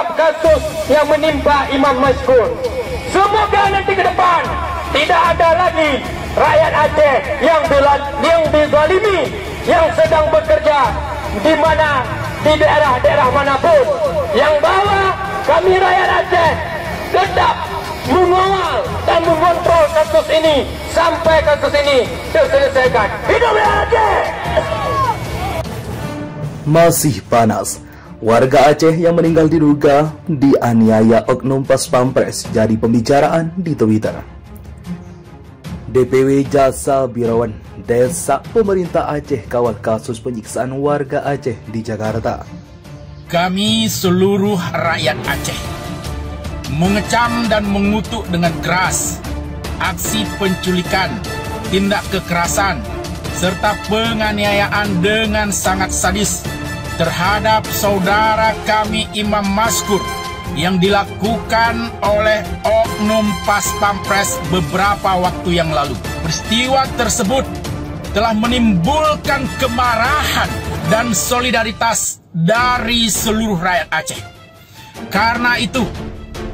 mengungkap kasus yang menimpa Imam Maskur. Semoga nanti ke depan tidak ada lagi rakyat Aceh yang dizalimi, yang sedang bekerja di mana, di daerah-daerah manapun, yang bahwa kami rakyat Aceh tetap mengawal dan mengontrol kasus ini sampai kasus ini terselesaikan. Hidup Aceh! Masih panas. Warga Aceh yang meninggal diduga dianiaya oknum pas pampres jadi pembicaraan di Twitter. DPW Jasa Birawan Desa Pemerintah Aceh kawal kasus penyiksaan warga Aceh di Jakarta. Kami seluruh rakyat Aceh mengecam dan mengutuk dengan keras aksi penculikan, tindak kekerasan, serta penganiayaan dengan sangat sadis terhadap saudara kami Imam Maskur yang dilakukan oleh oknum Pas Pampres beberapa waktu yang lalu. Peristiwa tersebut telah menimbulkan kemarahan dan solidaritas dari seluruh rakyat Aceh. Karena itu,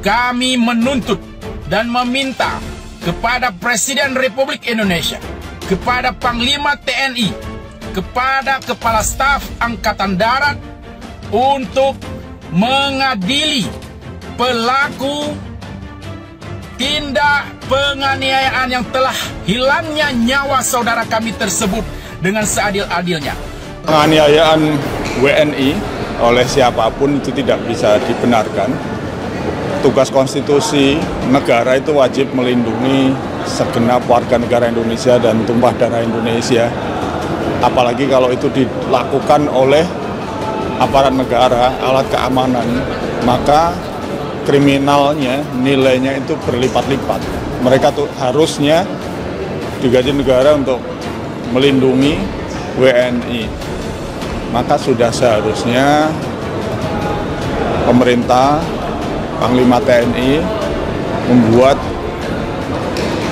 kami menuntut dan meminta kepada Presiden Republik Indonesia, kepada Panglima TNI, kepada Kepala Staf Angkatan Darat untuk mengadili pelaku tindak penganiayaan yang telah hilangnya nyawa saudara kami tersebut dengan seadil-adilnya. Penganiayaan WNI oleh siapapun itu tidak bisa dibenarkan. Tugas konstitusi negara itu wajib melindungi segenap warga negara Indonesia dan tumpah darah Indonesia. Apalagi kalau itu dilakukan oleh aparat negara, alat keamanan, maka kriminalnya, nilainya itu berlipat-lipat. Mereka tuh harusnya digaji negara untuk melindungi WNI. Maka sudah seharusnya pemerintah, Panglima TNI membuat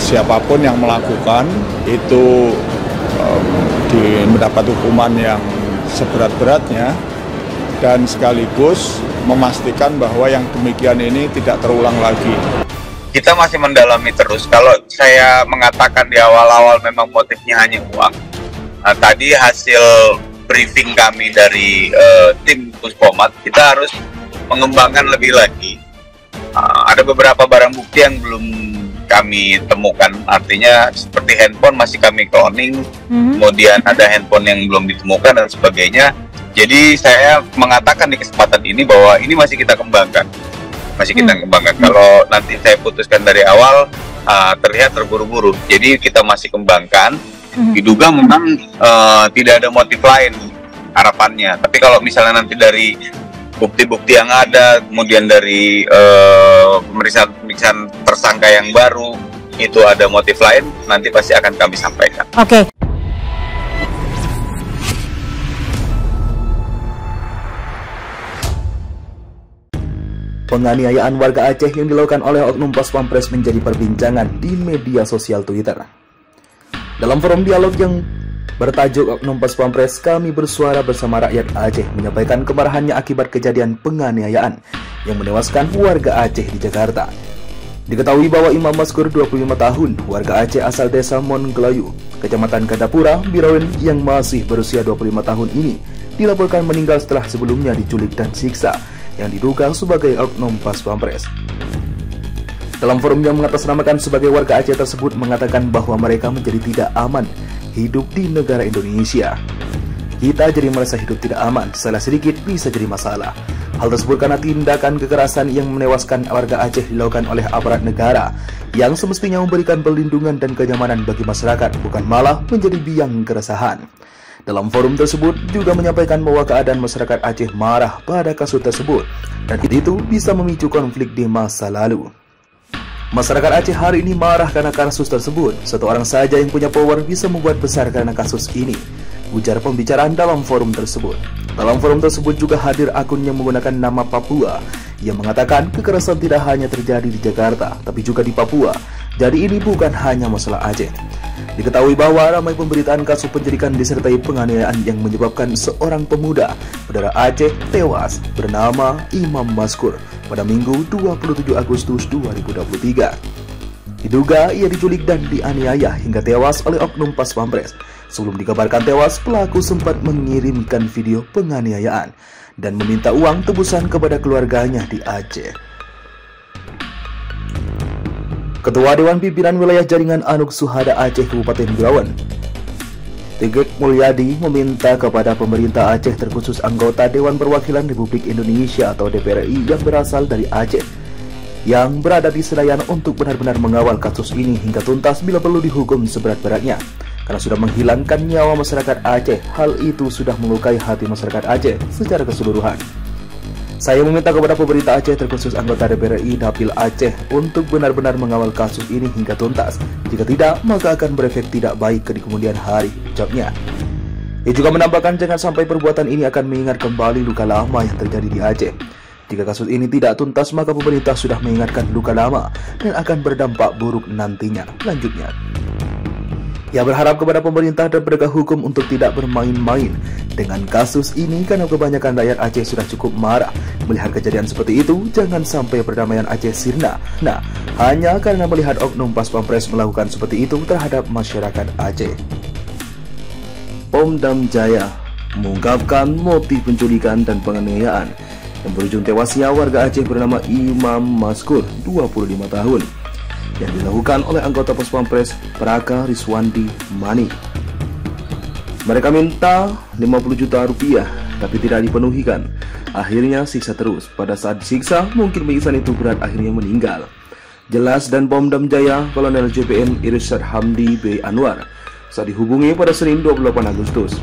siapapun yang melakukan itu mendapat hukuman yang seberat-beratnya dan sekaligus memastikan bahwa yang demikian ini tidak terulang lagi. Kita masih mendalami terus. Kalau saya mengatakan di awal-awal memang motifnya hanya uang, tadi hasil briefing kami dari tim Puskomat, kita harus mengembangkan lebih lagi. Ada beberapa barang bukti yang belum kami temukan, artinya seperti handphone masih kami cloning, kemudian ada handphone yang belum ditemukan dan sebagainya. Jadi saya mengatakan di kesempatan ini bahwa ini masih kita kembangkan, Kalau nanti saya putuskan dari awal terlihat terburu-buru, jadi kita masih kembangkan. Diduga memang tidak ada motif lain harapannya, tapi kalau misalnya nanti dari bukti-bukti yang ada, kemudian dari pemeriksaan tersangka yang baru, itu ada motif lain, nanti pasti akan kami sampaikan. Oke. Penganiayaan warga Aceh yang dilakukan oleh oknum Pas Pampres menjadi perbincangan di media sosial Twitter. Dalam forum dialog yang bertajuk Oknum Pas Pampres, kami bersuara bersama rakyat Aceh menyampaikan kemarahannya akibat kejadian penganiayaan yang menewaskan warga Aceh di Jakarta. Diketahui bahwa Imam Maskur 25 tahun, warga Aceh asal desa Mongklayu, Kecamatan Kadapura, Birawan yang masih berusia 25 tahun ini dilaporkan meninggal setelah sebelumnya diculik dan siksa yang diduga sebagai oknum Pas Pampres. Dalam forum yang mengatasnamakan sebagai warga Aceh tersebut mengatakan bahwa mereka menjadi tidak aman hidup di negara Indonesia. Kita jadi merasa hidup tidak aman, salah sedikit bisa jadi masalah. Hal tersebut karena tindakan kekerasan yang menewaskan warga Aceh dilakukan oleh aparat negara yang semestinya memberikan perlindungan dan kenyamanan bagi masyarakat, bukan malah menjadi biang keresahan. Dalam forum tersebut juga menyampaikan bahwa keadaan masyarakat Aceh marah pada kasus tersebut dan itu bisa memicu konflik di masa lalu. Masyarakat Aceh hari ini marah karena kasus tersebut. Satu orang saja yang punya power bisa membuat besar karena kasus ini, ujar pembicaraan dalam forum tersebut. Dalam forum tersebut juga hadir akun yang menggunakan nama Papua yang mengatakan kekerasan tidak hanya terjadi di Jakarta, tapi juga di Papua, Jadi ini bukan hanya masalah Aceh. Diketahui bahwa ramai pemberitaan kasus penculikan disertai penganiayaan yang menyebabkan seorang pemuda berdarah Aceh tewas bernama Imam Maskur pada Minggu 27 Agustus 2023. Diduga ia diculik dan dianiaya hingga tewas oleh oknum Pas Pampres. Sebelum dikabarkan tewas, pelaku sempat mengirimkan video penganiayaan dan meminta uang tebusan kepada keluarganya di Aceh. Ketua Dewan Pimpinan Wilayah Jaringan Anuk Suhada Aceh Kabupaten Birawan, Tegek Mulyadi, meminta kepada pemerintah Aceh terkhusus anggota Dewan Perwakilan Republik Indonesia atau DPR RI yang berasal dari Aceh yang berada di Senayan untuk benar-benar mengawal kasus ini hingga tuntas bila perlu dihukum seberat-beratnya karena sudah menghilangkan nyawa masyarakat Aceh. Hal itu sudah melukai hati masyarakat Aceh secara keseluruhan. Saya meminta kepada pemerintah Aceh terkhusus anggota DPR RI Dapil Aceh untuk benar-benar mengawal kasus ini hingga tuntas. Jika tidak, maka akan berefek tidak baik di kemudian hari, ucapnya. Ia juga menambahkan jangan sampai perbuatan ini akan mengingat kembali luka lama yang terjadi di Aceh. Jika kasus ini tidak tuntas, maka pemerintah sudah mengingatkan luka lama dan akan berdampak buruk nantinya, lanjutnya. Ia berharap kepada pemerintah dan penegak hukum untuk tidak bermain-main dengan kasus ini karena kebanyakan rakyat Aceh sudah cukup marah melihat kejadian seperti itu. Jangan sampai perdamaian Aceh sirna hanya karena melihat oknum Pas Pampres melakukan seperti itu terhadap masyarakat Aceh. Pom Dam Jaya mengungkapkan motif penculikan dan penganiayaan yang berujung tewasnya warga Aceh bernama Imam Maskur, 25 tahun. Yang dilakukan oleh anggota Pas Pampres Praka Riswandi Mani. Mereka minta 50 juta rupiah tapi tidak dipenuhikan. Akhirnya siksa terus. Pada saat disiksa mungkin penyiksaan itu berat, akhirnya meninggal. Jelas dan Pom Dam Jaya Kolonel JPN Irsyad Hamdi B. Anwar saat dihubungi pada Senin 28 Agustus.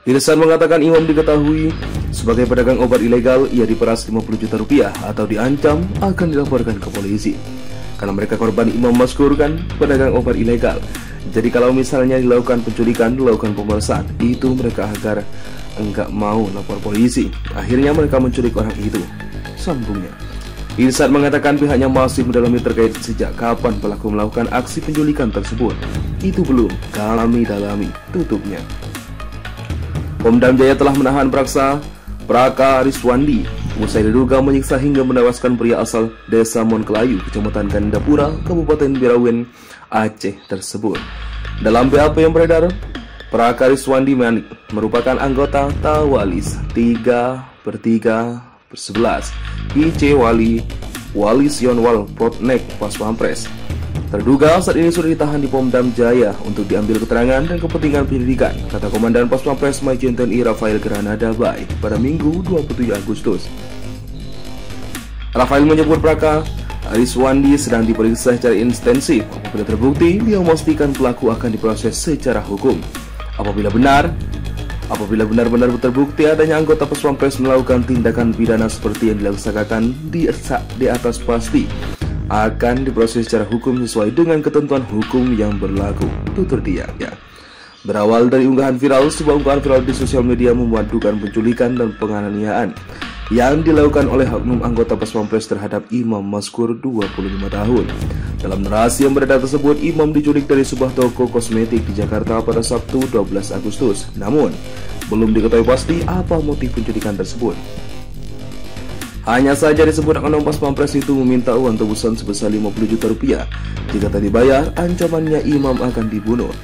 Irsyad mengatakan Imam diketahui sebagai pedagang obat ilegal. Ia diperas 50 juta rupiah atau diancam akan dilaporkan ke polisi. Karena mereka korban Imam Maskur kan pedagang obat ilegal. Jadi kalau misalnya dilakukan penculikan, dilakukan pemerasan, itu mereka agar enggak mau lapor polisi. Akhirnya mereka menculik orang itu, sambungnya. Irsyad mengatakan pihaknya masih mendalami terkait sejak kapan pelaku melakukan aksi penculikan tersebut. Itu belum kami dalami, tutupnya. Pom Dam Jaya telah menahan Praka Riswandi usai diduga menyiksa hingga menewaskan pria asal Desa Monkelayu, Kecamatan Gandapura, Kabupaten Birawan, Aceh tersebut. Dalam BAP yang beredar, Praka Riswandi Manik merupakan anggota Tawalis 3/3/11 IC Wali Sionwal Protnek Pas Pampres. Terduga saat ini sudah ditahan di Pom Dam Jaya untuk diambil keterangan dan kepentingan penyelidikan, kata Komandan Pas Pampres Majen TNI Rafael Granada Bay pada Minggu 27 Agustus. Rafael menyebut Praka Riswandi sedang diperiksa secara intensif. Apabila terbukti, dia memastikan pelaku akan diproses secara hukum. Apabila benar-benar terbukti adanya anggota Pas Pampres melakukan tindakan pidana seperti yang dilaksanakan di atas, pasti akan diproses secara hukum sesuai dengan ketentuan hukum yang berlaku, tutur dia. Berawal dari sebuah unggahan viral di sosial media memuat dugaan penculikan dan penganiayaan yang dilakukan oleh oknum anggota Pas Pampres terhadap Imam Maskur, 25 tahun. Dalam narasi yang beredar tersebut, Imam diculik dari sebuah toko kosmetik di Jakarta pada Sabtu 12 Agustus. Namun, belum diketahui pasti apa motif penculikan tersebut. Hanya saja disebut oknum Pas Pampres itu meminta uang tebusan sebesar 50 juta rupiah. Jika tak dibayar, ancamannya Imam akan dibunuh.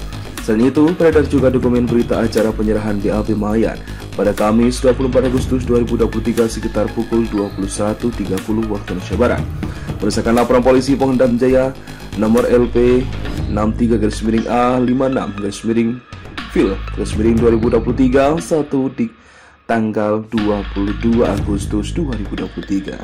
Selain itu, beredar juga dokumen berita acara penyerahan BAP mayat pada Kamis 24 Agustus 2023 sekitar pukul 21.30 waktu Indonesia Barat. Berdasarkan laporan polisi Pom Dam Jaya nomor LP 63-A-56-Fil-2023 1 di tanggal 22 Agustus 2023.